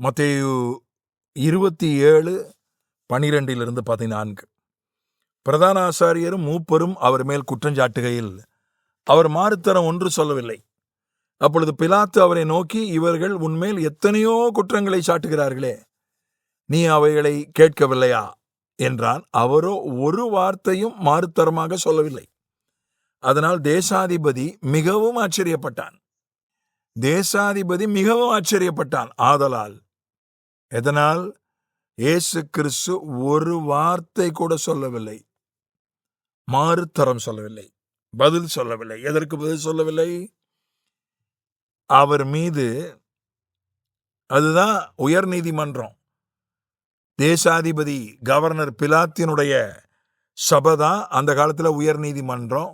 மத்தேயு 27:12-14. பிரதான ஆசாரியரும் மூப்பரும் அவர் மேல் குற்றஞ்சாட்டுகையில் அவர் மாறுத்தரம் ஒன்று சொல்லவில்லை. அப்பொழுது பிலாத்து அவரை நோக்கி, இவர்கள் உன்மேல் எத்தனையோ குற்றங்களை சாட்டுகிறார்களே, நீ அவைகளை கேட்கவில்லையா என்றான். அவரோ ஒரு வார்த்தையும் மாறுத்தரமாக சொல்லவில்லை. அதனால் தேசாதிபதி மிகவும் ஆச்சரியப்பட்டான். ஆதலால் எதனால்? இயேசு கிறிஸ்து ஒரு வார்த்தை கூட சொல்லவில்லை, மாறுத்தரம் சொல்லவில்லை, பதில் சொல்லவில்லை. எதற்கு பதில் சொல்லவில்லை? அவர் மீது, அதுதான் உயர் நீதிமன்றம், தேசாதிபதி கவர்னர் பிலாத்தினுடைய சபைதான் அந்த காலத்தில் உயர் நீதிமன்றம்.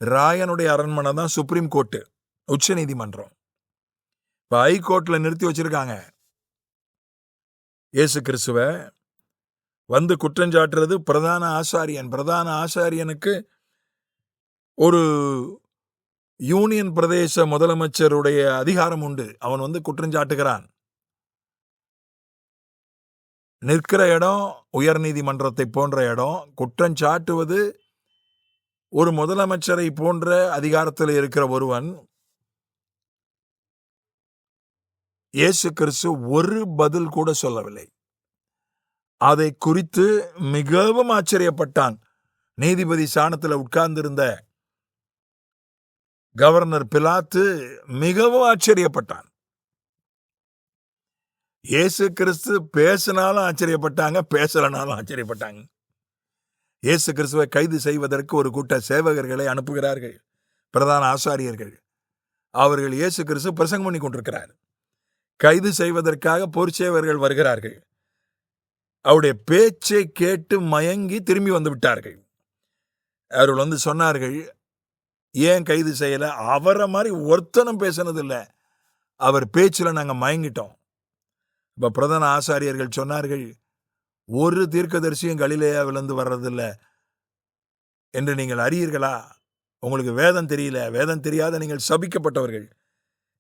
ராயனுடைய அரண்மனை தான் சுப்ரீம் கோர்ட்டு, உச்ச நீதிமன்றம். இப்போ ஹைகோர்ட்டில் நிறுத்தி வச்சிருக்காங்க. இயேசு கிறிஸ்துவ வந்து குற்றஞ்சாட்டுறது பிரதான ஆசாரியன். பிரதான ஆசாரியனுக்கு ஒரு யூனியன் பிரதேச முதலமைச்சருடைய அதிகாரம் உண்டு. அவன் வந்து குற்றஞ்சாட்டுகிறான். நிற்கிற இடம் உயர் நீதிமன்றத்தை போன்ற இடம். குற்றஞ்சாட்டுவது ஒரு முதலமைச்சரை போன்ற அதிகாரத்தில் இருக்கிற ஒருவன். இயேசு கிறிஸ்து ஒரு பதில் கூட சொல்லவில்லை. அதை குறித்து மிகவும் ஆச்சரியப்பட்டான். நீதிபதி சாணத்தில் உட்கார்ந்திருந்த கவர்னர் பிலாத்து மிகவும் ஆச்சரியப்பட்டான். இயேசு கிறிஸ்து பேசினாலும் ஆச்சரியப்பட்டாங்க, பேசலனாலும் ஆச்சரியப்பட்டாங்க. இயேசு கிறிஸ்துவை கைது செய்வதற்கு ஒரு கூட்ட சேவகர்களை அனுப்புகிறார்கள் பிரதான ஆசாரியர்கள். அவர்கள் இயேசு கிறிஸ்து பிரசங்கம் பண்ணி கொண்டிருக்கிறார். கைது செய்வதற்காக போர்ச்சேவர்கள் வருகிறார்கள். அவருடைய பேச்சை கேட்டு மயங்கி திரும்பி வந்து விட்டார்கள். அவர்கள் வந்து சொன்னார்கள், ஏன் கைது செய்யல? அவரை மாதிரி ஒருத்தனும் பேசினது இல்லை, அவர் பேச்சில் நாங்கள் மயங்கிட்டோம். இப்போ பிரதான ஆசாரியர்கள் சொன்னார்கள், ஒரு தீர்க்கதரிசியும் கலிலேயாவிலிருந்து வர்றதில்லை என்று நீங்கள் அறியீர்களா? உங்களுக்கு வேதம் தெரியல, வேதம் தெரியாத நீங்கள் சபிக்கப்பட்டவர்கள்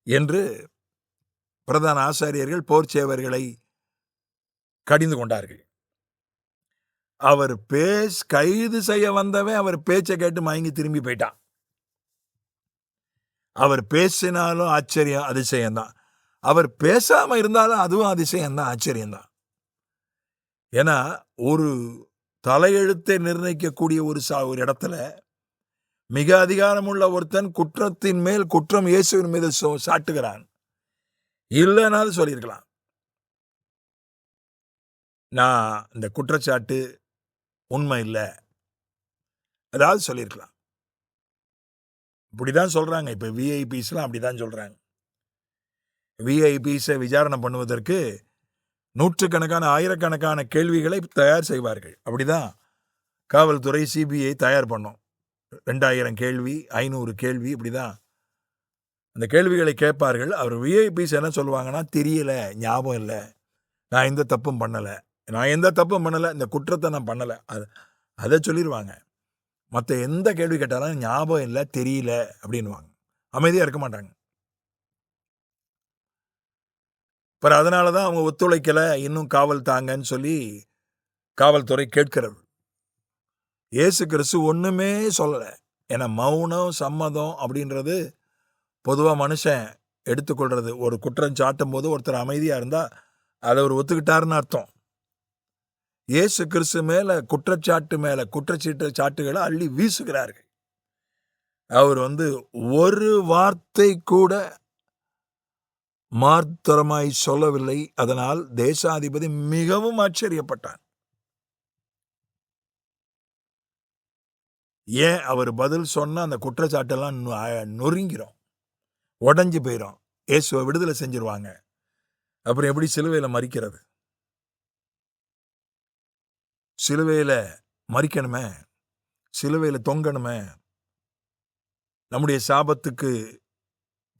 என்று பிரதான ஆசாரியர்கள் போர்ச்சேவர்களை கடிந்து கொண்டார்கள். அவர் கைது செய்ய வந்தவன் அவர் பேச்சை கேட்டு மயங்கி திரும்பி போயிட்டான். அவர் பேசினாலும் ஆச்சரியம், அதிசயம்தான். அவர் பேசாம இருந்தாலும் அதுவும் அதிசயம்தான், ஆச்சரியம்தான். ஏன்னா ஒரு தலையெழுத்தை நிர்ணயிக்கக்கூடிய ஒரு இடத்துல மிக அதிகாரமுள்ள ஒருத்தன் குற்றத்தின் மேல் குற்றம் இயேசுவின் மீது சாட்டுகிறான். இல்லைனாலும் சொல்லியிருக்கலாம், நான் இந்த குற்றச்சாட்டு உண்மை இல்லை, அதாவது சொல்லியிருக்கலாம். இப்படிதான் சொல்றாங்க. இப்ப விஐபிஸ்லாம் அப்படிதான் சொல்றாங்க. விஐபிஸை விசாரணை பண்ணுவதற்கு நூற்றுக்கணக்கான ஆயிரக்கணக்கான கேள்விகளை தயார் செய்வார்கள். அப்படிதான் காவல்துறை சிபிஐ தயார் பண்ணோம். 2000 கேள்வி, 500 கேள்வி, இப்படிதான் அந்த கேள்விகளை கேட்பார்கள். அவர் விஐபிஸ் என்ன சொல்லுவாங்கன்னா, தெரியல, ஞாபகம் இல்லை, நான் எந்த தப்பும் பண்ணலை, இந்த குற்றத்தை நான் பண்ணலை, அதை சொல்லிடுவாங்க. மற்ற எந்த கேள்வி கேட்டாலும் ஞாபகம் இல்லை, தெரியல அப்படின்வாங்க. அமைதியாக இருக்க மாட்டாங்க. அப்புறம் அதனால தான் அவங்க ஒத்துழைக்கலை, இன்னும் காவல் தாங்கன்னு சொல்லி காவல்துறை கேட்கிறது. இயேசு கிறிஸ்து ஒன்றுமே சொல்லலை. ஏன்னா மௌனம் சம்மதம் அப்படின்றது பொதுவாக மனுஷன் எடுத்துக்கொள்கிறது. ஒரு குற்றம் சாட்டும் போது ஒருத்தர் அமைதியாக இருந்தால் அதை அவர் ஒத்துக்கிட்டாருன்னு அர்த்தம். இயேசு கிறிஸ்து மேலே குற்றச்சாட்டுகளை அள்ளி வீசுகிறார்கள். அவர் வந்து ஒரு வார்த்தை கூட மார்த்தரமாய் சொல்லவில்லை. அதனால் தேசாதிபதி மிகவும் ஆச்சரியப்பட்டான். ஏன் அவர் பதில் சொன்ன அந்த குற்றச்சாட்டெல்லாம் நொறுங்கிறோம், உடஞ்சி போயிடும். இயேசுவை விடுதலை செஞ்சிருவாங்க. அப்புறம் எப்படி சிலுவையில் மறிக்கிறது? சிலுவையில் மறிக்கணுமே, சிலுவையில் தொங்கணுமே. நம்முடைய சாபத்துக்கு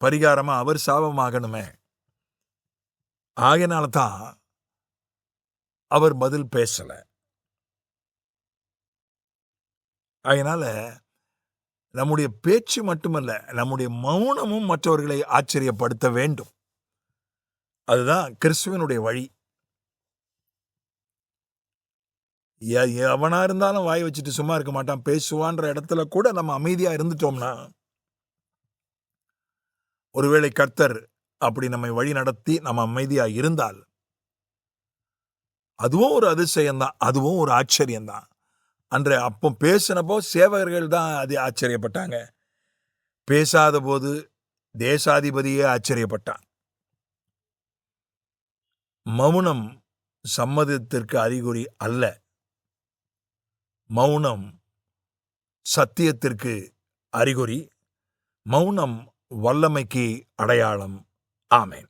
பரிகாரமா அவர் சாபமாகணுமே. ஆகையினால தான் அவர் பதில் பேசல. அதனால நம்முடைய பேச்சு மட்டுமல்ல, நம்முடைய மௌனமும் மற்றவர்களை ஆச்சரியப்படுத்த வேண்டும். அதுதான் கிறிஸ்துவனுடைய வழி. எவனா இருந்தாலும் வாய் வச்சுட்டு சும்மா இருக்க மாட்டான். பேசுவான்ற இடத்துல கூட நம்ம அமைதியா இருந்துட்டோம்னா, ஒருவேளை கர்த்தர் அப்படி நம்மை வழி நடத்தி நம்ம அமைதியா இருந்தால், அதுவும் ஒரு அதிசயம்தான், அதுவும் ஒரு ஆச்சரியம்தான். அன்று அப்போ பேசினப்போ சேவகர்கள் தான் அது ஆச்சரியப்பட்டாங்க. பேசாத போது தேசாதிபதியே ஆச்சரியப்பட்டான். மௌனம் சம்மதத்திற்கு அறிகுறி அல்ல. மௌனம் சத்தியத்திற்கு அறிகுறி. மௌனம் வல்லமைக்கு அடையாளம். ஆமென்.